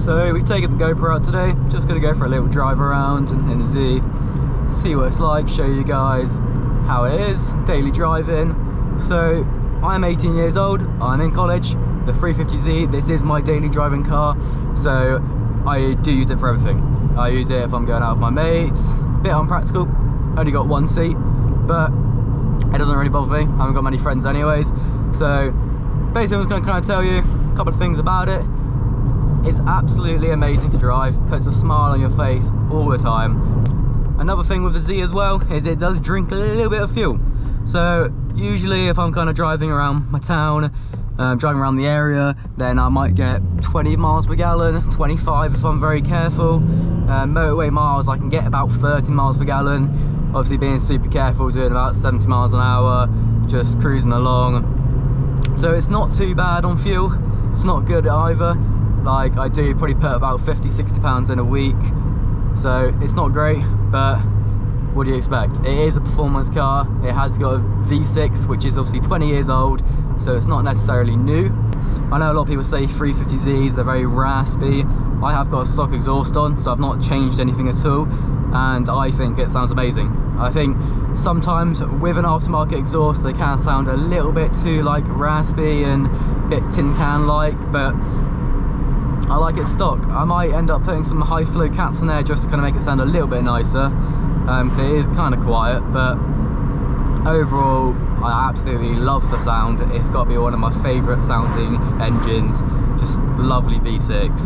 So we've taken the GoPro out today, just going to go for a little drive around in the Z, see what it's like, show you guys how it is, daily driving. So I'm 18 years old, I'm in college, the 350Z, this is my daily driving car, so I do use it for everything. I use it if I'm going out with my mates, bit unpractical, only got one seat, but it doesn't really bother me, I haven't got many friends anyways. So basically I'm just going to kind of tell you a couple of things about it. It's absolutely amazing to drive, puts a smile on your face all the time. Another thing with the Z as well is it does drink a little bit of fuel. So usually if I'm kind of driving around my town, driving around the area, then I might get 20 miles per gallon, 25 if I'm very careful. Motorway miles I can get about 30 miles per gallon. Obviously being super careful, doing about 70 miles an hour, just cruising along. So it's not too bad on fuel, it's not good either. Like I do probably put about 50-60 pounds in a week, so it's not great, but what do you expect? It is a performance car, it has got a V6 which is obviously 20 years old, so it's not necessarily new. I know a lot of people say 350Zs, they're very raspy. I have got a stock exhaust on, so I've not changed anything at all, and I think it sounds amazing. I think sometimes with an aftermarket exhaust they can sound a little bit too like raspy and a bit tin can like, but I like it stock. I might end up putting some high flow cats in there just to kind of make it sound a little bit nicer, because it is kind of quiet, but overall I absolutely love the sound. It's got to be one of my favourite sounding engines, just lovely V6.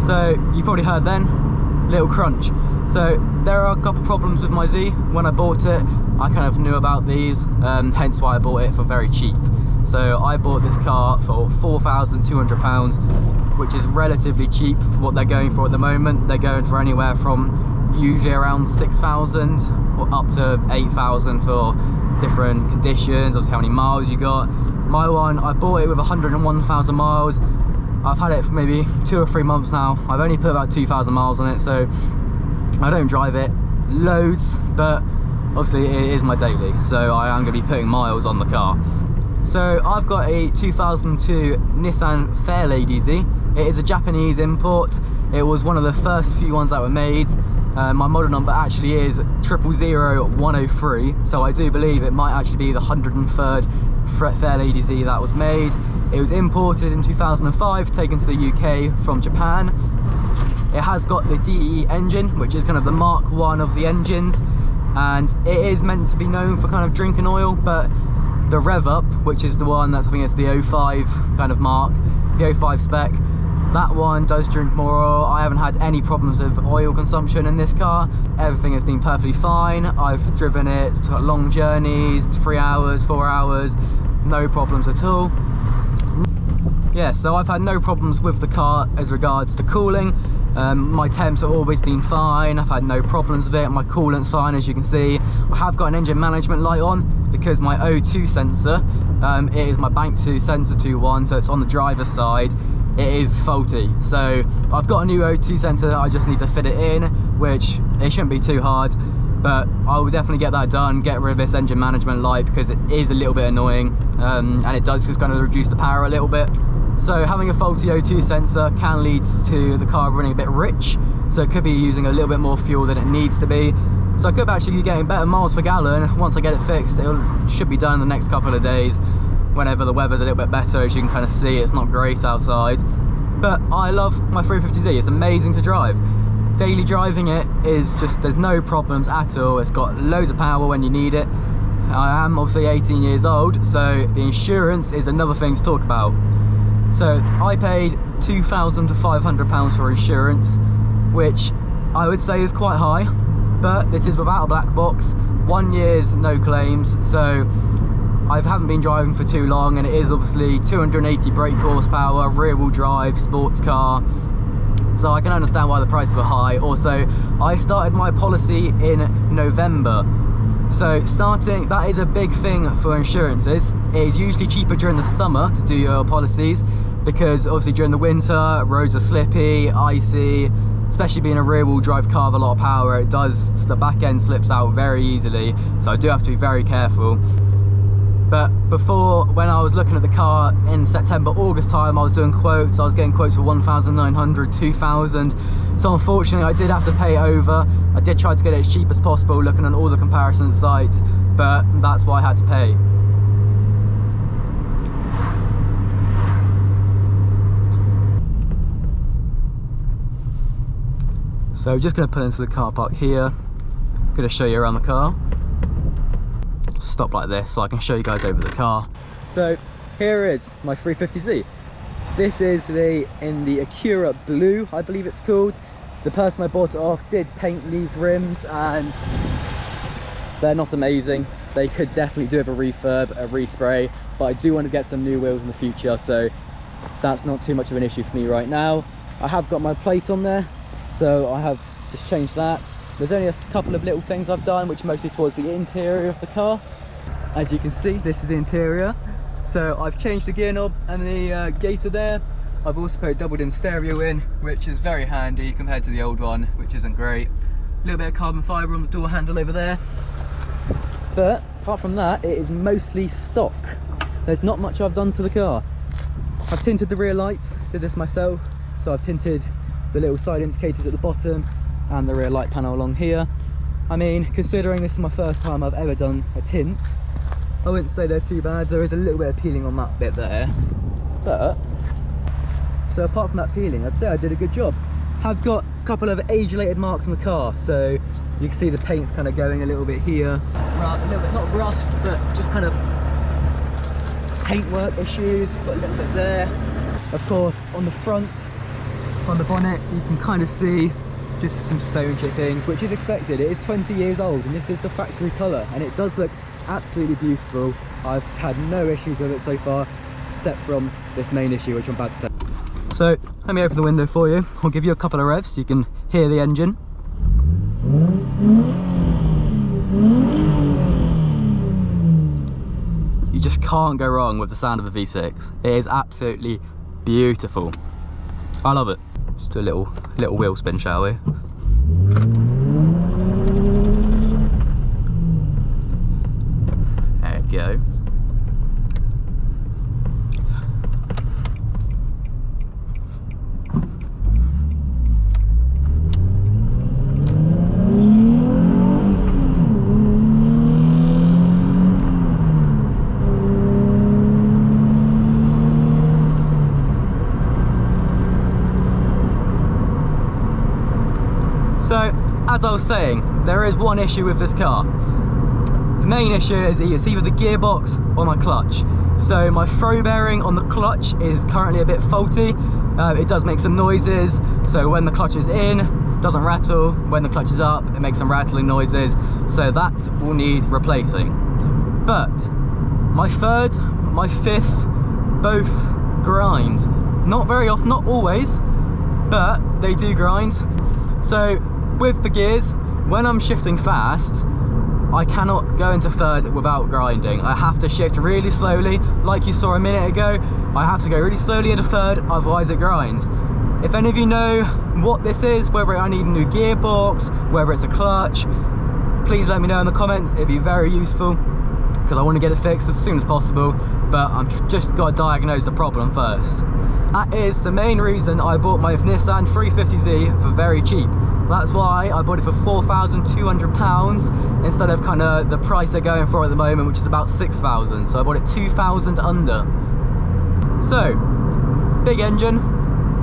So you probably heard then, little crunch. So there are a couple problems with my Z. When I bought it I kind of knew about these, hence why I bought it for very cheap. So I bought this car for £4,200, which is relatively cheap for what they're going for at the moment. They're going for anywhere from usually around 6,000 or up to 8,000 for different conditions, obviously how many miles you got. My one, I bought it with 101,000 miles. I've had it for maybe 2 or 3 months now. I've only put about 2,000 miles on it, so I don't drive it loads, but obviously it is my daily, so I am going to be putting miles on the car. So I've got a 2002 Nissan Fairlady Z. It is a Japanese import. It was one of the first few ones that were made. My model number actually is 000103, so I do believe it might actually be the 103rd Fairlady Z that was made. It was imported in 2005, taken to the UK from Japan. It has got the DE engine, which is kind of the Mark 1 of the engines, and it is meant to be known for kind of drinking oil, but the rev up, which is the one that's, I think it's the 05 kind of mark, the 05 spec, that one does drink more oil. I haven't had any problems with oil consumption in this car. Everything has been perfectly fine. I've driven it to long journeys, 3 hours, 4 hours, no problems at all. Yeah, so I've had no problems with the car as regards to cooling. My temps have always been fine. I've had no problems with it. My coolant's fine, as you can see. I have got an engine management light on because my O2 sensor, it is my bank 2 sensor 2.1, so it's on the driver's side. It is faulty, so I've got a new O2 sensor. I just need to fit it in, which it shouldn't be too hard, but I will definitely get that done, get rid of this engine management light because it is a little bit annoying, and it does just kind of reduce the power a little bit. So having a faulty O2 sensor can lead to the car running a bit rich, so it could be using a little bit more fuel than it needs to be. So I could actually be getting better miles per gallon. Once I get it fixed, it should be done in the next couple of days, whenever the weather's a little bit better. As you can kind of see, it's not great outside, but I love my 350Z. It's amazing to drive. Daily driving it is just, there's no problems at all. It's got loads of power when you need it. I am obviously 18 years old, so the insurance is another thing to talk about. So I paid £2,500 for insurance, which I would say is quite high, but this is without a black box, 1 year's no claims, so I haven't been driving for too long, and it is obviously 280 brake horsepower, rear wheel drive, sports car, so I can understand why the prices were high. Also, I started my policy in November, so that is a big thing for insurances. It is usually cheaper during the summer to do your policies, because obviously during the winter roads are slippy, icy, especially being a rear wheel drive car with a lot of power, the back end slips out very easily, so I do have to be very careful. But before, when I was looking at the car in September, August time, I was doing quotes. I was getting quotes for 1,900, 2,000. So unfortunately, I did have to pay over. I did try to get it as cheap as possible, looking on all the comparison sites, but that's why I had to pay. So we're just going to pull into the car park here. I'm going to show you around the car. Stop like this so I can show you guys over the car. So here is my 350Z. This is in the Acura Blue, I believe it's called. The person I bought it off did paint these rims and they're not amazing. They could definitely do with a refurb, a respray, but I do want to get some new wheels in the future, so that's not too much of an issue for me right now. I have got my plate on there, so I have just changed that. There's only a couple of little things I've done, which are mostly towards the interior of the car. As you can see, this is the interior. So I've changed the gear knob and the gator there. I've also put a doubled in stereo in, which is very handy compared to the old one, which isn't great. A little bit of carbon fibre on the door handle over there. But apart from that, it is mostly stock. There's not much I've done to the car. I've tinted the rear lights, did this myself. So I've tinted the little side indicators at the bottom and the rear light panel along here. I mean, considering this is my first time I've ever done a tint, I wouldn't say they're too bad. There is a little bit of peeling on that bit there, but so apart from that peeling, I'd say I did a good job. I've got a couple of age-related marks on the car, so you can see the paint's kind of going a little bit here, a little bit, not rust, but just kind of paintwork issues. Got a little bit there. Of course, on the front, on the bonnet, you can kind of see just some stone chippings, which is expected. It is 20 years old and this is the factory colour and it does look absolutely beautiful. I've had no issues with it so far, except from this main issue which I'm about to tell you. So let me open the window for you. I'll give you a couple of revs so you can hear the engine. You just can't go wrong with the sound of a V6. It is absolutely beautiful. I love it. Just do a little wheel spin, shall we? There we go. So, as I was saying, there is one issue with this car. The main issue is it's either the gearbox or my clutch. So my throw bearing on the clutch is currently a bit faulty. It does make some noises. So when the clutch is in, it doesn't rattle. When the clutch is up, it makes some rattling noises. So that will need replacing. But my third, my fifth, both grind. Not very often, not always, but they do grind. So with the gears, when I'm shifting fast, I cannot go into third without grinding. I have to shift really slowly, like you saw a minute ago. I have to go really slowly into third, otherwise it grinds. If any of you know what this is, whether I need a new gearbox, whether it's a clutch, please let me know in the comments. It'd be very useful because I want to get it fixed as soon as possible, but I'm just got to diagnose the problem first. That is the main reason I bought my NISSAN 350Z for very cheap. That's why I bought it for £4,200 instead of kind of the price they're going for at the moment, which is about 6,000. So I bought it 2,000 under. So, big engine,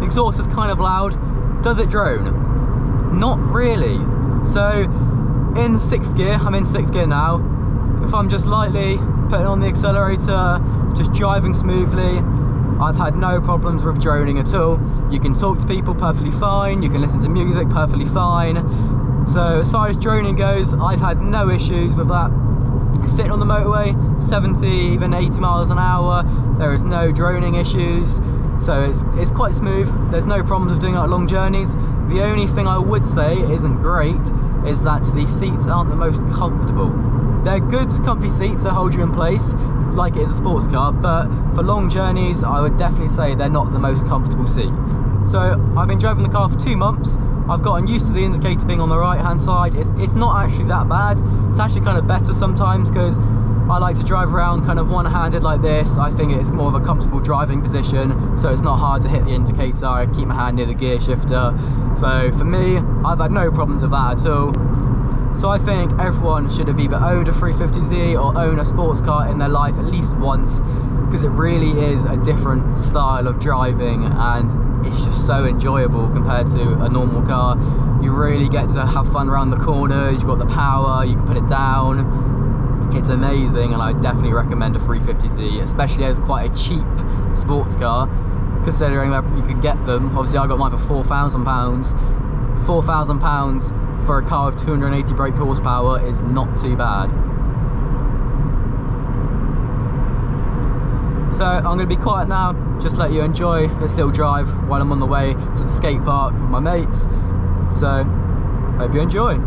exhaust is kind of loud. Does it drone? Not really. So, in 6th gear, I'm in 6th gear now. If I'm just lightly putting on the accelerator, just driving smoothly, I've had no problems with droning at all. You can talk to people perfectly fine, you can listen to music perfectly fine. So as far as droning goes, I've had no issues with that. Sitting on the motorway, 70, even 80 miles an hour, there is no droning issues. So it's quite smooth. There's no problems with doing it on long journeys. The only thing I would say isn't great is that the seats aren't the most comfortable. They're good, comfy seats that hold you in place, like it is a sports car, but for long journeys, I would definitely say they're not the most comfortable seats. So I've been driving the car for 2 months. I've gotten used to the indicator being on the right hand side. It's not actually that bad. It's actually kind of better sometimes because I like to drive around kind of one-handed like this. I think it's more of a comfortable driving position, so it's not hard to hit the indicator. I keep my hand near the gear shifter. So for me, I've had no problems with that at all. So I think everyone should have either owned a 350Z or own a sports car in their life at least once, because it really is a different style of driving and it's just so enjoyable compared to a normal car. You really get to have fun around the corners, you've got the power, you can put it down. It's amazing, and I definitely recommend a 350Z, especially as quite a cheap sports car, considering that you could get them. Obviously I got mine for £4,000. £4,000 for a car with 280 brake horsepower is not too bad. So I'm going to be quiet now, just let you enjoy this little drive while I'm on the way to the skate park with my mates. So hope you enjoy.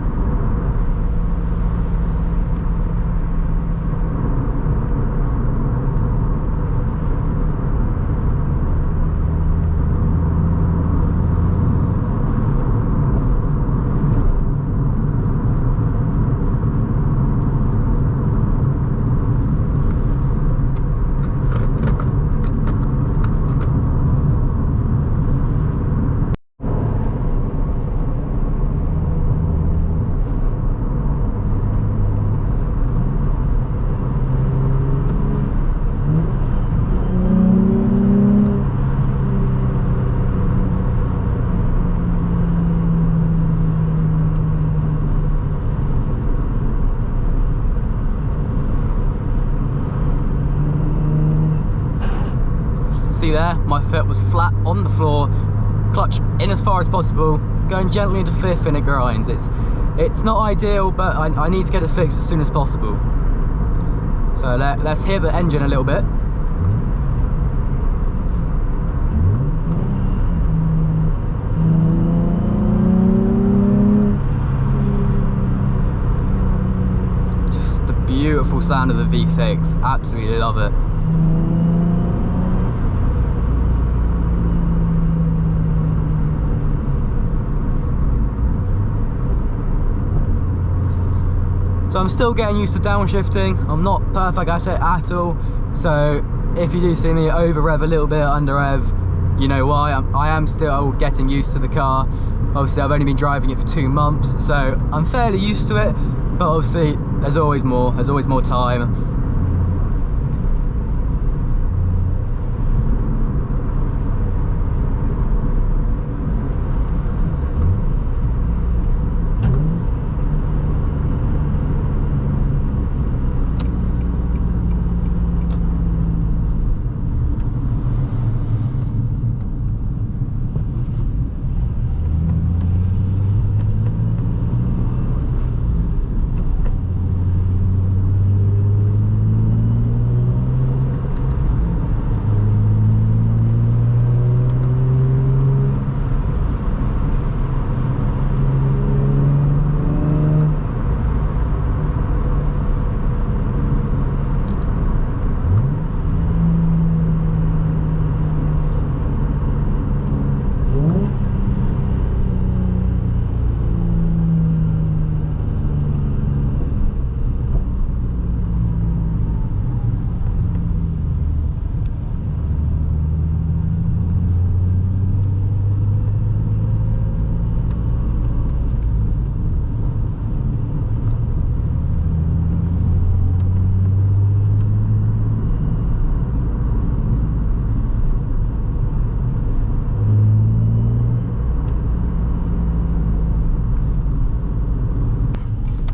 See there, my foot was flat on the floor, clutch in as far as possible, going gently into fifth and it grinds. It's not ideal, but I need to get it fixed as soon as possible. So let's hear the engine a little bit. Just the beautiful sound of the V6, absolutely love it. So I'm still getting used to downshifting. I'm not perfect at it at all. So if you do see me over rev a little bit, under rev, you know why. I am still getting used to the car. Obviously I've only been driving it for 2 months, so I'm fairly used to it, but obviously there's always more time.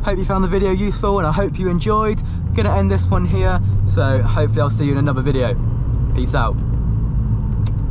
Hope you found the video useful and I hope you enjoyed. Gonna end this one here, so hopefully I'll see you in another video. Peace out.